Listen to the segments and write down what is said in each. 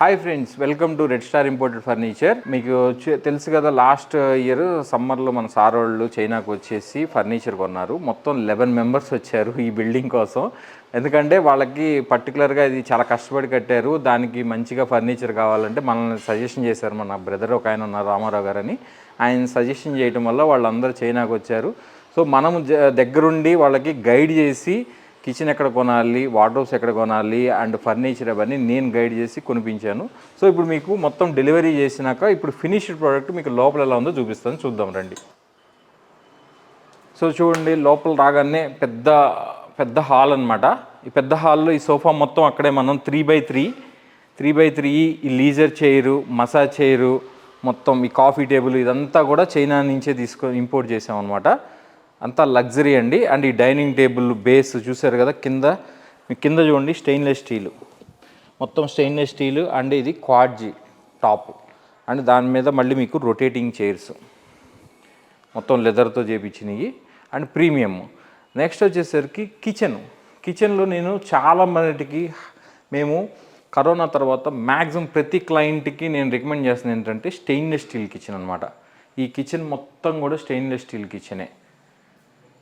Hi friends, welcome to red star imported furniture. మీకు తెలుసు కదా, లాస్ట్ ఇయర్ సమ్మర్లో మన సార్ వాళ్ళు చైనాకు వచ్చేసి ఫర్నిచర్ కొన్నారు. మొత్తం 11 మెంబర్స్ వచ్చారు ఈ బిల్డింగ్ కోసం. ఎందుకంటే వాళ్ళకి పర్టికులర్గా ఇది చాలా కష్టపడి కట్టారు. దానికి మంచిగా ఫర్నిచర్ కావాలంటే మనల్ని సజెషన్ చేశారు. మన బ్రదర్ ఒక ఆయన ఉన్నారు, రామారావు గారు అని. ఆయన సజెషన్ చేయడం వల్ల వాళ్ళందరూ చైనాకు వచ్చారు. సో మనం దగ్గరుండి వాళ్ళకి గైడ్ చేసి కిచెన్ ఎక్కడ కొనాలి, వార్డ్రోబ్స్ ఎక్కడ కొనాలి అండ్ ఫర్నిచర్ అవన్నీ నేను గైడ్ చేసి కొనిపించాను. సో ఇప్పుడు మీకు మొత్తం డెలివరీ చేసినాక ఇప్పుడు ఫినిష్డ్ ప్రోడక్ట్ మీకు లోపల ఎలా ఉందో చూపిస్తాను, చూద్దాం రండి. సో చూడండి, లోపల రాగానే పెద్ద పెద్ద హాల్ అనమాట. ఈ పెద్ద హాల్లో ఈ సోఫా మొత్తం అక్కడే మనం 3x3 ఈ లీజర్ చైరు, మసాజ్ చైరు, మొత్తం ఈ కాఫీ టేబుల్ ఇదంతా కూడా చైనా నుంచే ఇంపోర్ట్ చేసాం అనమాట. అంతా లగ్జరీ అండి. అండ్ ఈ డైనింగ్ టేబుల్ బేస్ చూసారు కదా, కింద చూడండి స్టెయిన్లెస్ స్టీలు, మొత్తం స్టెయిన్లెస్ స్టీలు. అండ్ ఇది క్వాడ్జీ టాప్, అండ్ దాని మీద మళ్ళీ మీకు రొటేటింగ్ చైర్స్ మొత్తం లెదర్తో చేయించినవి అండ్ ప్రీమియం. నెక్స్ట్ వచ్చేసరికి కిచెన్లో నేను చాలా మందికి మేము కరోనా తర్వాత మ్యాక్సిమం ప్రతి క్లయింట్కి నేను రికమెండ్ చేస్తున్న ఏంటంటే స్టెయిన్లెస్ స్టీల్ కిచెన్ అనమాట. ఈ కిచెన్ మొత్తం కూడా స్టెయిన్లెస్ స్టీల్ కిచెనే.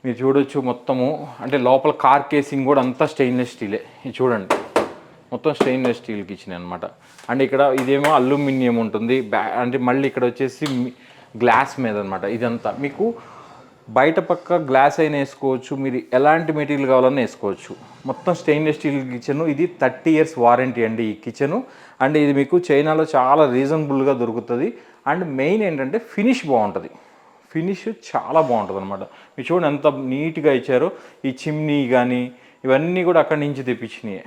మీరు చూడొచ్చు మొత్తము, అంటే లోపల కార్ కేసింగ్ కూడా అంతా స్టెయిన్లెస్ స్టీలే. ఇది చూడండి, మొత్తం స్టెయిన్లెస్ స్టీల్ కిచెన్ అనమాట. అండ్ ఇక్కడ ఇదేమో అల్యూమినియం ఉంటుంది, అంటే మళ్ళీ ఇక్కడ వచ్చేసి గ్లాస్ మీద అనమాట. ఇదంతా మీకు బయట పక్క గ్లాస్ అయినా వేసుకోవచ్చు, మీరు ఎలాంటి మెటీరియల్ కావాలన్నా వేసుకోవచ్చు. మొత్తం స్టెయిన్లెస్ స్టీల్ కిచెను. ఇది 30 years వారంటీ అండి ఈ కిచెను. అండ్ ఇది మీకు చైనాలో చాలా రీజనబుల్గా దొరుకుతుంది. అండ్ మెయిన్ ఏంటంటే ఫినిష్ బాగుంటుంది, ఫినిష్ చాలా బాగుంటుంది అనమాట. మీరు చూడండి ఎంత నీట్గా ఇచ్చారో. ఈ చిమ్నీ కానీ ఇవన్నీ కూడా అక్కడి నుంచి తెప్పించినాయి.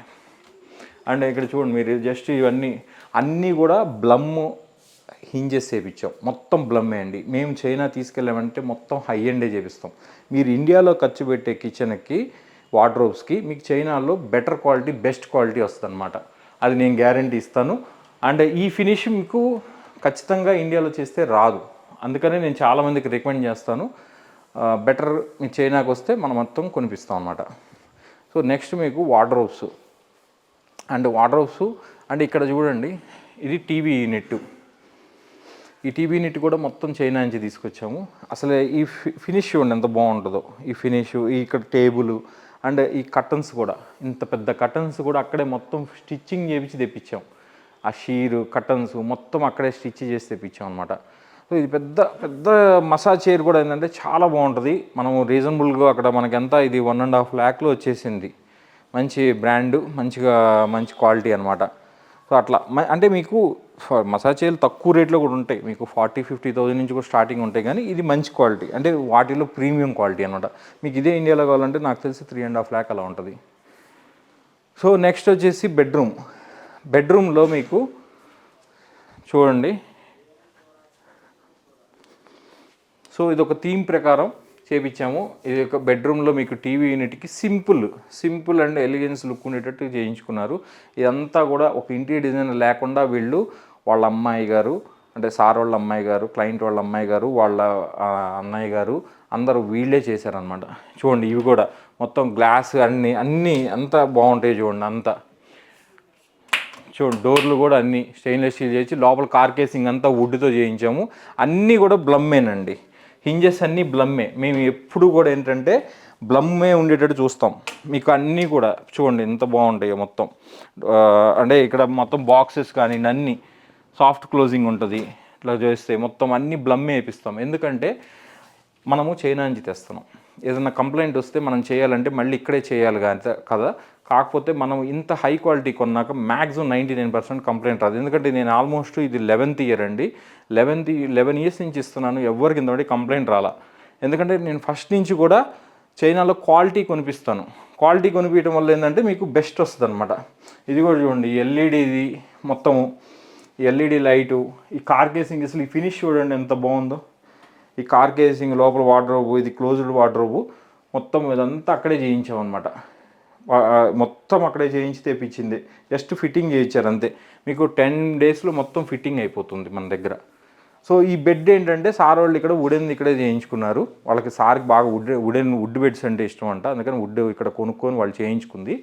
అండ్ ఇక్కడ చూడండి మీరు జస్ట్ ఇవన్నీ అన్నీ కూడా బ్లమ్ హింజెస్ చేయించాం, మొత్తం బ్లమ్మే అండి. మేము చైనా తీసుకెళ్ళామంటే మొత్తం హై ఎండే చేపిస్తాం. మీరు ఇండియాలో ఖర్చు పెట్టే కిచెన్కి, వార్డ్రోబ్స్కి మీకు చైనాలో బెటర్ క్వాలిటీ, బెస్ట్ క్వాలిటీ వస్తుంది అనమాట. అది నేను గ్యారంటీ ఇస్తాను. అండ్ ఈ ఫినిష్ మీకు ఖచ్చితంగా ఇండియాలో చేస్తే రాదు. అందుకనే నేను చాలామందికి రికమెండ్ చేస్తాను, బెటర్ మీ చైనాకు వస్తే మనం మొత్తం కొనిపిస్తాం అనమాట. సో నెక్స్ట్ మీకు వార్డ్రోబ్స్ అండ్ ఇక్కడ చూడండి, ఇది టీవీ యూనిట్. ఈ టీవీ యూనిట్ కూడా మొత్తం చైనా నుంచి తీసుకొచ్చాము. అసలు ఈ ఫినిష్ చూడండి ఎంత బాగుంటుందో. ఈ ఫినిష్, ఇక్కడ టేబుల్ అండ్ ఈ కర్టన్స్ కూడా, ఇంత పెద్ద కర్టన్స్ కూడా అక్కడే మొత్తం స్టిచ్చింగ్ చేయించి తెప్పించాం. ఆ షీరు కర్టన్స్ మొత్తం అక్కడే స్టిచ్ చేసి తెప్పించాం అనమాట. సో ఇది పెద్ద మసాజ్ చైర్ కూడా ఏంటంటే చాలా బాగుంటుంది. మనం రీజనబుల్గా అక్కడ మనకి ఎంత, ఇది 1.5 lakhలో వచ్చేసింది. మంచి బ్రాండు, మంచి క్వాలిటీ అనమాట. సో అట్లా అంటే మీకు మసాజ్ చైర్లు తక్కువ రేట్లో కూడా ఉంటాయి, మీకు 40-50,000 నుంచి కూడా స్టార్టింగ్ ఉంటాయి. కానీ ఇది మంచి క్వాలిటీ, అంటే వాటిలో ప్రీమియం క్వాలిటీ అనమాట. మీకు ఇదే ఇండియాలో కావాలంటే నాకు తెలిసి 3.5 lakh అలా ఉంటుంది. సో నెక్స్ట్ వచ్చేసి బెడ్రూమ్లో మీకు చూడండి. సో ఇది ఒక థీమ్ ప్రకారం చేయించాము. ఇది ఒక బెడ్రూమ్లో మీకు టీవీ యూనిట్కి సింపుల్ అండ్ ఎలిగెన్స్ లుక్ ఉండేటట్టు చేయించుకున్నారు. ఇదంతా కూడా ఒక ఇంటీరియర్ డిజైన్ లేకుండా వీళ్ళు వాళ్ళ అమ్మాయి గారు, అంటే సార్ వాళ్ళ అమ్మాయి గారు, క్లయింట్ వాళ్ళ అమ్మాయి గారు, వాళ్ళ అన్నయ్య గారు అందరూ వీళ్ళే చేశారనమాట. చూడండి ఇవి కూడా మొత్తం గ్లాస్ అన్నీ అంతా బాగుంటాయి. చూడండి డోర్లు కూడా అన్నీ స్టెయిన్లెస్ స్టీల్ చేసి, లోపల కార్ కేసింగ్ అంతా వుడ్తో చేయించాము. అన్నీ కూడా బ్లమ్మేనండి. హింజెస్ అన్నీ బ్లమ్మే. మేము ఎప్పుడు కూడా ఏంటంటే బ్లమ్మే ఉండేటట్టు చూస్తాం. మీకు అన్నీ కూడా చూడండి ఎంత బాగుంటాయో మొత్తం. అంటే ఇక్కడ మొత్తం బాక్సెస్ కానీ అన్నీ సాఫ్ట్ క్లోజింగ్ ఉంటుంది. ఇట్లా చేస్తే మొత్తం అన్నీ బ్లమ్మే వేపిస్తాం. ఎందుకంటే మనము చైనా నుంచి తెస్తున్నాం. ఏదైనా కంప్లైంట్ వస్తే మనం చేయాలంటే మళ్ళీ ఇక్కడే చేయాలి కదా. కాకపోతే మనం ఇంత హై క్వాలిటీ కొన్నాక మ్యాక్సిమం 99% కంప్లైంట్ రాదు. ఎందుకంటే నేను ఆల్మోస్ట్ ఇది 11th year అండి. 11 years నుంచి ఇస్తున్నాను, ఎవరికి ఇంతవరకు కంప్లైంట్ రాలా. ఎందుకంటే నేను ఫస్ట్ నుంచి కూడా చైనాలో క్వాలిటీ కొనిపిస్తాను. క్వాలిటీ కొనిపించడం వల్ల ఏంటంటే మీకు బెస్ట్ వస్తుంది అనమాట. ఇది కూడా చూడండి, ఎల్ఈడిది మొత్తము, ఎల్ఈడి లైటు, ఈ కార్ కేసింగ్, అసలు ఈ ఫినిష్ చూడండి ఎంత బాగుందో. ఈ కార్ కేసింగ్ లోపల వార్డ్రోబు, ఇది క్లోజ్డ్ వార్డ్రోబు, మొత్తం ఇదంతా అక్కడే చేయించామన్నమాట. మొత్తం అక్కడే చేయించి తెప్పించింది. జస్ట్ ఫిట్టింగ్ చేయించారు అంతే. మీకు 10 daysలో మొత్తం ఫిట్టింగ్ అయిపోతుంది మన దగ్గర. సో ఈ బెడ్ ఏంటంటే సార్ వాళ్ళు ఇక్కడ వుడెన్ ఇక్కడే చేయించుకున్నారు. వాళ్ళకి సార్కి బాగా వుడ్ బెడ్స్ అంటే ఇష్టం అంట, అందుకని వుడ్ ఇక్కడ కొనుక్కొని వాళ్ళు చేయించుకుంది.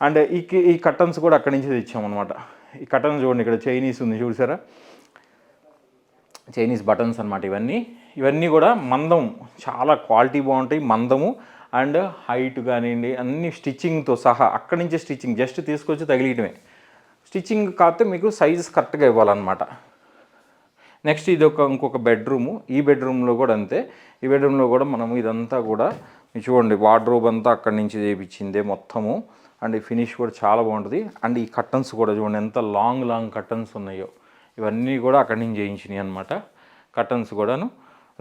అండ్ ఈ కర్టన్స్ కూడా అక్కడి నుంచి తెచ్చామన్నమాట. ఈ కటన్ చూడండి, ఇక్కడ చైనీస్ ఉంది చూసారా, చైనీస్ బటన్స్ అనమాట. ఇవన్నీ కూడా మందం, చాలా క్వాలిటీ బాగుంటాయి, మందము అండ్ హైట్ కానివ్వండి అన్ని స్టిచ్చింగ్తో సహా అక్కడి నుంచే స్టిచ్చింగ్, జస్ట్ తీసుకొచ్చి తగిలియటమే. స్టిచ్చింగ్ కాకపోతే మీకు సైజెస్ కరెక్ట్గా ఇవ్వాలన్నమాట. నెక్స్ట్ ఇది ఇంకొక బెడ్రూము. ఈ బెడ్రూమ్లో కూడా అంతే. ఈ బెడ్రూమ్లో కూడా మనం ఇదంతా కూడా చూడండి, వార్డ్రోబ్ అంతా అక్కడి నుంచి చేయించిందే మొత్తము. అండ్ ఈ ఫినిష్ కూడా చాలా బాగుంటుంది. అండ్ ఈ కర్టన్స్ కూడా చూడండి ఎంత లాంగ్ కర్టన్స్ ఉన్నాయో, ఇవన్నీ కూడా అక్కడి నుంచి చేయించినాయి అనమాట కర్టన్స్ కూడాను.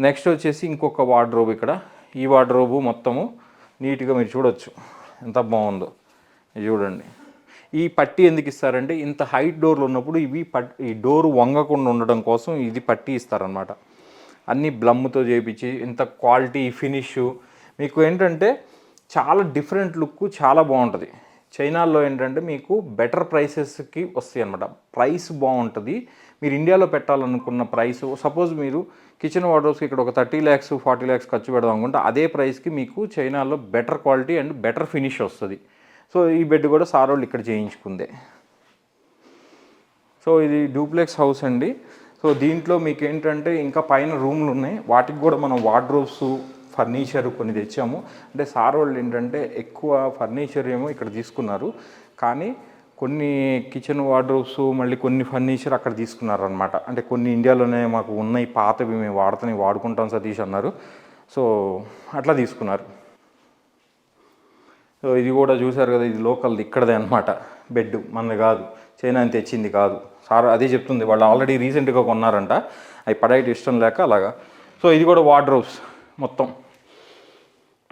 నెక్స్ట్ వచ్చేసి ఇంకొక వార్డ్రోబ్ ఇక్కడ. ఈ వార్డ్రోబు మొత్తము నీట్గా మీరు చూడొచ్చు ఎంత బాగుందో. చూడండి, ఈ పట్టీ ఎందుకు ఇస్తారంటే ఇంత హైట్ డోర్లు ఉన్నప్పుడు ఈ డోరు వంగకుండా ఉండడం కోసం ఇది పట్టీ ఇస్తారనమాట. అన్నీ బ్లమ్తో చేయించి ఇంత క్వాలిటీ ఫినిష్ మీకు ఏంటంటే చాలా డిఫరెంట్ లుక్, చాలా బాగుంటుంది. చైనాలో ఏంటంటే మీకు బెటర్ ప్రైసెస్కి వస్తాయి అనమాట. ప్రైస్ బాగుంటుంది. మీరు ఇండియాలో పెట్టాలనుకున్న ప్రైస్, సపోజ్ మీరు కిచెన్ వార్డ్రోబ్స్కి ఇక్కడ ఒక 30 lakhs 40 lakhs ఖర్చు పెడదాం అనుకుంటే అదే ప్రైస్కి మీకు చైనాలో better quality and better finish వస్తుంది. సో ఈ బెడ్ కూడా సారోళ్ళు ఇక్కడ చేయించుకుందే. సో ఇది డూప్లెక్స్ హౌస్ అండి. సో దీంట్లో మీకు ఏంటంటే ఇంకా పైన రూమ్లు ఉన్నాయి, వాటికి కూడా మనం వార్డ్రోబ్స్ ఫర్నిచర్ కొన్ని తెచ్చాము. అంటే సార్ వాళ్ళు ఏంటంటే ఎక్కువ ఫర్నిచర్ ఏమో ఇక్కడ తీసుకున్నారు, కానీ కొన్ని కిచెన్ వార్డ్రోబ్స్ మళ్ళీ కొన్ని ఫర్నిచర్ అక్కడ తీసుకున్నారనమాట. అంటే కొన్ని ఇండియాలోనే మాకు ఉన్నాయి పాతవి, మేము వాడుకుంటాం సతీష్ అన్నారు. సో అట్లా తీసుకున్నారు. సో ఇది కూడా చూసారు కదా, ఇది లోకల్ది, ఇక్కడదే అనమాట బెడ్, మనది కాదు, చైనా అని తెచ్చింది కాదు. సార్ అదే చెప్తుంది, వాళ్ళు ఆల్రెడీ రీసెంట్గా కొన్నారంట, అవి పడేటి ఇష్టం లేక అలాగా. సో ఇది కూడా వార్డ్రోబ్స్ మొత్తం.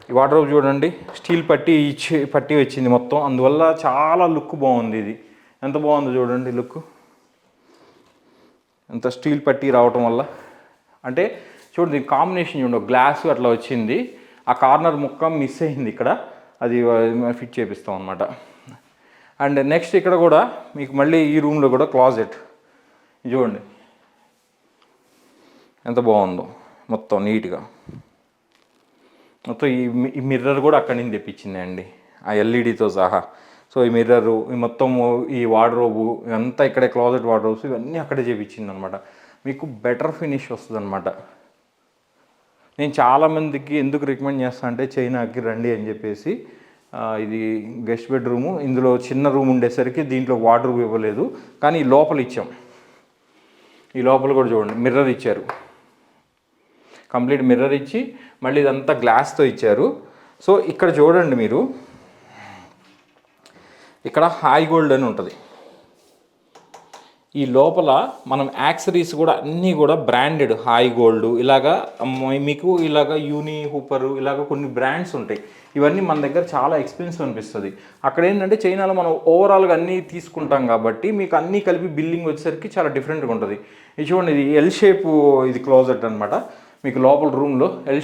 ఈ వార్డ్రోబ్ చూడండి, స్టీల్ పట్టీ వచ్చింది మొత్తం, అందువల్ల చాలా లుక్ బాగుంది. ఇది ఎంత బాగుందో చూడండి లుక్, ఎంత స్టీల్ పట్టీ రావటం వల్ల. అంటే చూడండి కాంబినేషన్ చూడండి, గ్లాసు అట్లా వచ్చింది, ఆ కార్నర్ ముక్క మిస్ అయింది ఇక్కడ, అది ఫిట్ చేపిస్తాం అనమాట. అండ్ నెక్స్ట్ ఇక్కడ కూడా మీకు మళ్ళీ ఈ రూమ్లో కూడా క్లాజెట్ చూడండి ఎంత బాగుందో, మొత్తం నీట్గా. మొత్తం ఈ మిర్రర్ కూడా అక్కడి నుంచి తెప్పించింది అండి, ఆ ఎల్ఈడితో సహా. సో ఈ మిర్రరు, ఈ మొత్తము, ఈ వార్డ్రోబు ఇదంతా ఇక్కడే, క్లాజెట్ వార్డ్రోబ్స్ ఇవన్నీ అక్కడే చేపించింది అనమాట. మీకు బెటర్ ఫినిష్ వస్తుంది అనమాట. నేను చాలామందికి ఎందుకు రికమెండ్ చేస్తాను అంటే చైనాకి రండి అని చెప్పేసి. ఇది గెస్ట్ బెడ్రూము, ఇందులో చిన్న రూమ్ ఉండేసరికి దీంట్లో వార్డ్రోబ్ ఇవ్వలేదు, కానీ ఈ లోపల ఇచ్చాం. ఈ లోపల కూడా చూడండి మిర్రర్ ఇచ్చారు, కంప్లీట్ మిర్రర్ ఇచ్చి మళ్ళీ ఇదంతా గ్లాస్తో ఇచ్చారు. సో ఇక్కడ చూడండి మీరు, ఇక్కడ హాయ్ గోల్డ్ అని ఉంటుంది. ఈ లోపల మనం యాక్సరీస్ కూడా అన్నీ కూడా బ్రాండెడ్, హాయ్ గోల్డ్ ఇలాగా మీకు ఇలాగ యూని హూపరు ఇలాగ కొన్ని బ్రాండ్స్ ఉంటాయి. ఇవన్నీ మన దగ్గర చాలా ఎక్స్పెన్సివ్ అనిపిస్తుంది. అక్కడ ఏంటంటే చైనాలో మనం ఓవరాల్గా అన్నీ తీసుకుంటాం కాబట్టి మీకు అన్నీ కలిపి బిల్లింగ్ వచ్చేసరికి చాలా డిఫరెంట్గా ఉంటుంది. ఇది చూడండి, ఇది ఎల్ షేప్, ఇది క్లోజెట్ అనమాట. మీకు లోపల రూమ్లో ఎల్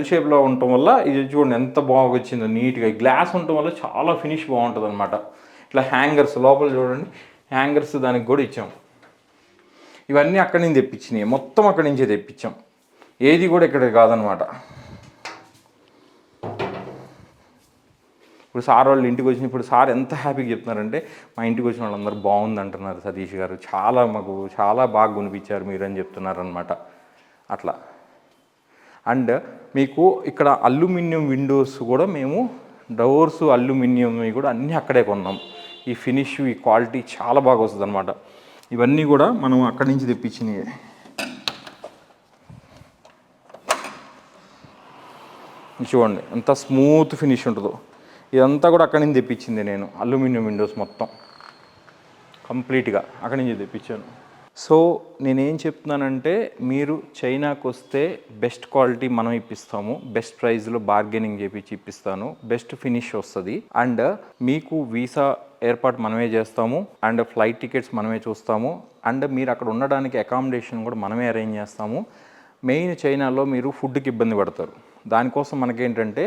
షేప్లో ఉండటం వల్ల ఇది చూడండి ఎంత బాగా వచ్చిందో నీట్గా. గ్లాస్ ఉండటం వల్ల చాలా ఫినిష్ బాగుంటుంది అనమాట. ఇట్లా హ్యాంగర్స్ లోపల చూడండి, హ్యాంగర్స్ దానికి కూడా ఇచ్చాం. ఇవన్నీ అక్కడి నుంచి తెప్పించినాయి, మొత్తం అక్కడి నుంచే తెప్పించాం, ఏది కూడా ఇక్కడ కాదనమాట. ఇప్పుడు సార్ వాళ్ళు ఇంటికి వచ్చినప్పుడు సార్ ఎంత హ్యాపీగా చెప్తున్నారంటే, మా ఇంటికి వచ్చిన వాళ్ళందరూ బాగుంది అంటున్నారు సతీష్ గారు, మాకు చాలా బాగా కొనిపించారు మీరు అని చెప్తున్నారు అనమాట. అట్లా. అండ్ మీకు ఇక్కడ అల్యూమినియం విండోస్ కూడా మేము, డోర్స్ అల్యూమినియం కూడా అన్నీ అక్కడే కొన్నాం. ఈ ఫినిష్, ఈ క్వాలిటీ చాలా బాగా వస్తుంది అనమాట. ఇవన్నీ కూడా మనం అక్కడి నుంచి తెప్పించినవి. చూడండి ఎంత స్మూత్ ఫినిష్ ఉంటుందో, ఇదంతా కూడా అక్కడి నుంచి తెప్పించింది నేను. అల్యూమినియం విండోస్ మొత్తం కంప్లీట్గా అక్కడి నుంచి తెప్పించాను. సో నేనేం చెప్తున్నానంటే, మీరు చైనాకు వస్తే బెస్ట్ క్వాలిటీ మనం ఇప్పిస్తాము, బెస్ట్ ప్రైస్లో బార్గెనింగ్ చేపించి ఇప్పిస్తాను, బెస్ట్ ఫినిష్ వస్తుంది. అండ్ మీకు వీసా ఏర్పాటు మనమే చేస్తాము, అండ్ ఫ్లైట్ టికెట్స్ మనమే చూస్తాము, అండ్ మీరు అక్కడ ఉండడానికి అకామిడేషన్ కూడా మనమే అరేంజ్ చేస్తాము. మెయిన్ చైనాలో మీరు ఫుడ్కి ఇబ్బంది పడతారు, దానికోసం మనకేంటంటే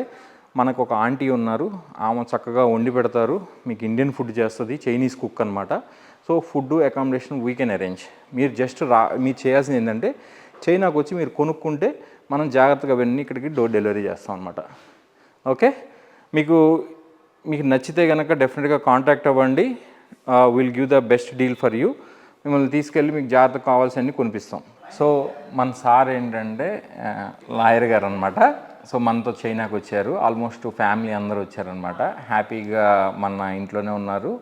మనకు ఒక ఆంటీ ఉన్నారు, ఆమె చక్కగా వండి పెడతారు, మీకు ఇండియన్ ఫుడ్ చేస్తుంది, చైనీస్ కుక్ అనమాట. So food accommodation we can arrange. మీరు జస్ట్ మీరు చేయాల్సింది ఏంటంటే చైనాకు వచ్చి మీరు కొనుక్కుంటే మనం జాగ్రత్తగా అవన్నీ ఇక్కడికి డోర్ డెలివరీ చేస్తాం అనమాట. ఓకే, మీకు నచ్చితే కనుక డెఫినెట్గా కాంటాక్ట్ అవ్వండి. Will give the best deal for you. మిమ్మల్ని తీసుకెళ్ళి మీకు జాగ్రత్తగా కావాల్సినవి కొనిపిస్తాం. సో మన సార్ ఏంటంటే లాయర్ గారు అనమాట. సో మనతో చైనాకి వచ్చారు. ఆల్మోస్ట్ ఫ్యామిలీ అందరూ వచ్చారనమాట. హ్యాపీగా మన ఇంట్లోనే ఉన్నారు.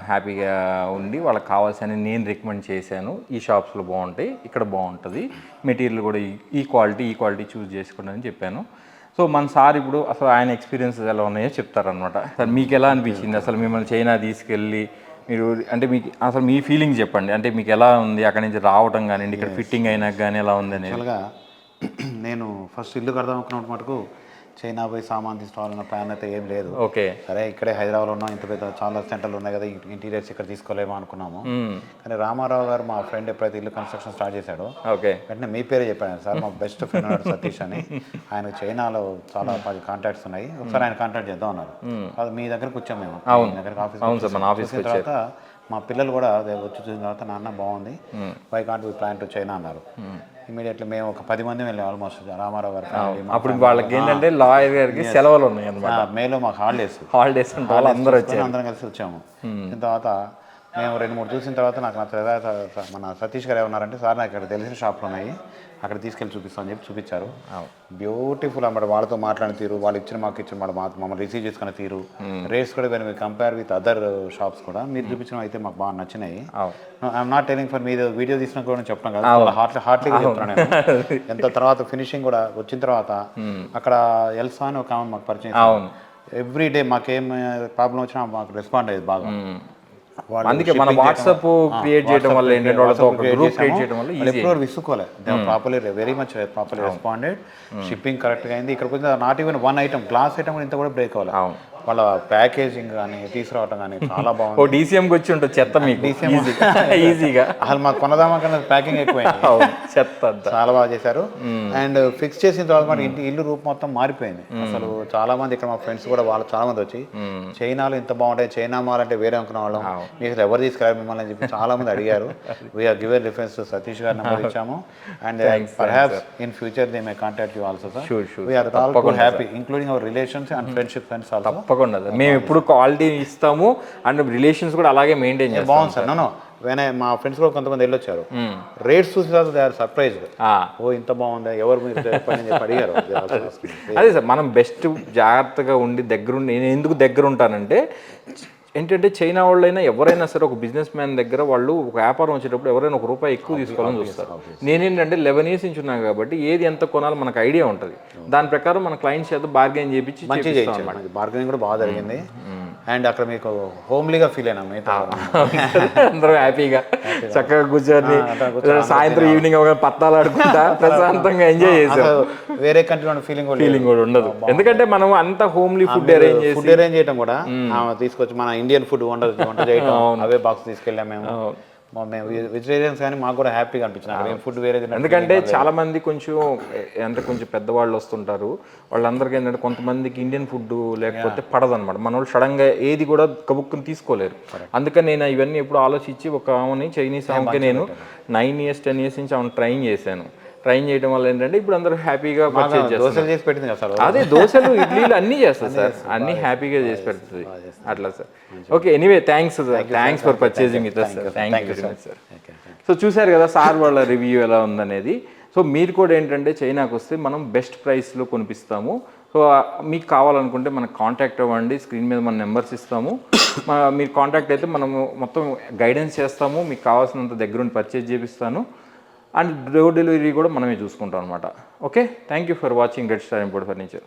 హ్యాపీగా ఉండి వాళ్ళకి కావాల్సిన నేను రికమెండ్ చేశాను. ఈ షాప్స్లో బాగుంటాయి, ఇక్కడ బాగుంటుంది, మెటీరియల్ కూడా ఈ క్వాలిటీ చూస్ చేసుకోండి అని చెప్పాను. సో మన సార్ ఇప్పుడు అసలు ఆయన ఎక్స్పీరియన్సెస్ ఎలా ఉన్నాయో చెప్తారనమాట. సార్ మీకు ఎలా అనిపించింది అసలు మిమ్మల్ని చైనా తీసుకెళ్ళి మీరు, అంటే మీకు అసలు మీ ఫీలింగ్స్ చెప్పండి. అంటే మీకు ఎలా ఉంది అక్కడి నుంచి రావడం కానివ్వండి, ఇక్కడ ఫిట్టింగ్ అయినాక కానీ ఎలా ఉంది అనేది. యాక్చువల్గా నేను ఫస్ట్ ఇల్లు కడదాం అనుకున్నప్పుడు మటుకు చైనా పోయి సామాన్ తీసుకోవాలన్న ప్లాన్ అయితే ఏం లేదు. ఓకే, సరే ఇక్కడే హైదరాబాద్లో ఉన్నాం, ఇంత పెద్ద చాలా సెంటర్లు ఉన్నాయి కదా, ఇంటీరియర్స్ ఇక్కడ తీసుకోలేమో అనుకున్నాము. కానీ రామారావు గారు మా ఫ్రెండ్ ఎప్పుడైతే ఇల్లు కన్స్ట్రక్షన్ స్టార్ట్ చేశాడో వెంటనే మీ పేరే చెప్పాను సార్, మా బెస్ట్ ఫ్రెండ్ ఉన్నాడు సతీష్ అని, ఆయన చైనాలో చాలా 10 కాంటాక్ట్స్ ఉన్నాయి, ఒకసారి ఆయన కాంటాక్ట్ చేద్దాం అన్నారు. అది మీ దగ్గరకు వచ్చాము మేము, మీ దగ్గరకు ఆఫీస్ తర్వాత మా పిల్లలు కూడా వచ్చి చూసిన తర్వాత నాన్న బాగుంది, why can't we plan to China అన్నారు. ఇమీడియట్లీ మేము ఒక 10 మంది వెళ్ళాం ఆల్మోస్ట్ రామారావు గారు. అప్పుడు వాళ్ళకి ఏంటంటే లాయర్ గారికి సెలవులు ఉన్నాయి అన్నమాట. మేలో మాకు హాలిడేస్ అందరం కలిసి వచ్చాము. తర్వాత మేము 2-3 చూసిన తర్వాత నాకు నచ్చలేదు. మన సతీష్ గారు ఏమన్నారంటే, సార్ నాకు ఇక్కడ తెలిసిన షాపులు ఉన్నాయి, అక్కడ తీసుకెళ్ళి చూపిస్తామని చెప్పి చూపించారు. బ్యూటిఫుల్ అన్నమాట. వాళ్ళతో మాట్లాడిన తీరు, వాళ్ళు ఇచ్చిన మాకు ఇచ్చిన మమ్మల్ని రిసీవ్ చేసుకున్న తీరు, రేట్స్ కూడా మీరు కంపేర్ విత్ అదర్ షాప్స్ కూడా మీరు చూపించడం అయితే మాకు బాగా నచ్చినాయి. ఐఎమ్ నాట్ టెలింగ్ ఫర్ మీరు వీడియో తీసిన కూడా చెప్పడం కదా, హార్ట్లీగా చెప్తున్నాను నేను. ఎంత తర్వాత ఫినిషింగ్ కూడా వచ్చిన తర్వాత అక్కడ ఎల్సా అని ఒక ఆమె మాకు పరిచయం, ఎవ్రీ డే మాకేం ప్రాబ్లం వచ్చినా మాకు రెస్పాండ్ అయ్యేది బాగా. అందుకే మన వాట్సాప్ క్రియేట్ చేయడం వల్ల ఏంటంటే వాళ్ళతో ఒక గ్రూప్ క్రియేట్ చేయడం వల్ల ఎప్పుడు విసుకోలే, properly very much properly responded. Shipping కరెక్ట్గా అయింది. ఇక్కడికి వచ్చిన not even 1 item, glass item కూడా ఇంత కూడా బ్రేక్ అవ్వాలి. వాళ్ళ ప్యాకేజింగ్ కానీ తీసుకురావటం కానీ చాలా బాగుంది. డీసీఎంకి వచ్చి ఉంటుంది చెత్త, మీకు ఈజీగా అసలు మాకు కొనదామా కన్నా ప్యాకింగ్ ఎక్కువైంది, చెత్త చాలా బాగా చేశారు. అండ్ ఫిక్స్ చేసిన తర్వాత మన ఇల్లు రూపు మొత్తం మారిపోయింది. అసలు చాలా మంది ఇక్కడ మా ఫ్రెండ్స్ కూడా వాళ్ళు చాలా మంది వచ్చి చైనాలో ఇంత బాగుంటాయి, చైనా మాల్ అంటే వేరే అనుకున్న వాళ్ళం, మీకు ఎవరు తీసుకురారు మిమ్మల్ని అని చెప్పి చాలా మంది అడిగారు. We are given reference to Satish గారి నెంబర్ ఇచ్చాము. And perhaps in future they may contact you also sir. We are all happy including our relations and friendship friends also. తప్పకుండా మేము ఎప్పుడు క్వాలిటీ ఇస్తాము అండ్ రిలేషన్స్ కూడా అలాగే మెయింటైన్ చేస్తాం. బాగుంది సార్. నో వేనే మా ఫ్రెండ్స్ కూడా కొంతమంది వెళ్ళొచ్చారు, రేట్స్ చూసి తర్వాత దే ఆర్ సర్ప్రైజ్. ఓ ఇంత బాగుంది, ఎవరు మీరు చెప్పండి చెప్పి అడిగారు. అదే సార్, మనం బెస్ట్ జాగ్రత్తగా ఉండి దగ్గరుండి, నేను ఎందుకు దగ్గర ఉంటానంటే ఏంటంటే చైనా వాళ్ళైనా ఎవరైనా సరే ఒక బిజినెస్ మ్యాన్ దగ్గర వాళ్ళు ఒక వ్యాపారం వచ్చేటప్పుడు ఎవరైనా ₹1 ఎక్కువ తీసుకోవాలని చూస్తారు. నేనేంటంటే 11 years నుంచి ఉన్నాను కాబట్టి ఏది ఎంత కొనాలో మనకు ఐడియా ఉంటుంది. దాని ప్రకారం మన క్లయింట్స్ చేత బార్గెన్ చేయించి బార్గెనింగ్ కూడా బాగా జరిగింది. అండ్ అక్కడ మీకు హోమ్లీగా ఫీల్ అయినా మిగతా అందరూ హ్యాపీగా చక్కగా కూర్చొని సాయంత్రం ఈవినింగ్ పత్తాలు ఆడుకుంటా ప్రశాంతంగా ఎంజాయ్ చేసాం. వేరే కంట్రీ ఫీలింగ్ కూడా ఉండదు, ఎందుకంటే మనం అంత హోమ్లీ ఫుడ్ అరేంజ్ చేయడం కూడా తీసుకొచ్చి మన ఇండియన్ ఫుడ్ వంట చేయడం, అవే బాక్స్ తీసుకెళ్ళాం మేము. మేము వెజిటేరియన్స్ కానీ మాకు కూడా హ్యాపీగా అనిపించింది ఫుడ్ వేరే. ఎందుకంటే చాలా మంది కొంచెం పెద్దవాళ్ళు వస్తుంటారు, వాళ్ళందరికీ ఏంటంటే కొంతమందికి ఇండియన్ ఫుడ్ లేకపోతే పడదు అనమాట. మన వాళ్ళు సడన్గా ఏది కూడా కబుక్కుని తీసుకోలేరు. అందుకని నేను ఇవన్నీ ఎప్పుడు ఆలోచించి ఒక ఆమెని చైనీస్ ఆమెకి నేను 9 years 10 years నుంచి ఆమెను ట్రైన్ చేశాను. ట్రైన్ చేయడం వల్ల ఏంటంటే ఇప్పుడు అందరూ హ్యాపీగా పర్చేజ్ చేస్తారు. అదే దోశలు ఇడ్లీలు అన్నీ చేస్తారు సార్, అన్నీ హ్యాపీగా చేసి పెడుతుంది అట్లా sir. Okay, anyway thanks for purchasing with us sir. Thank you very much sir. So చూశారు కదా సార్ వాళ్ళ రివ్యూ ఎలా ఉందనేది. సో మీరు కూడా ఏంటంటే చైనాకు వస్తే మనం బెస్ట్ ప్రైస్లో కొనిపిస్తాము. సో మీకు కావాలనుకుంటే మనకు కాంటాక్ట్ అవ్వండి, స్క్రీన్ మీద మన నెంబర్స్ ఇస్తాము. మీరు కాంటాక్ట్ అయితే మనము మొత్తం గైడెన్స్ చేస్తాము, మీకు కావాల్సినంత దగ్గరుండి పర్చేజ్ చేపిస్తాను. అండ్ డోర్ డెలివరీ కూడా మనమే చూసుకుంటాం అనమాట. Okay, thank you for watching red star import furniture.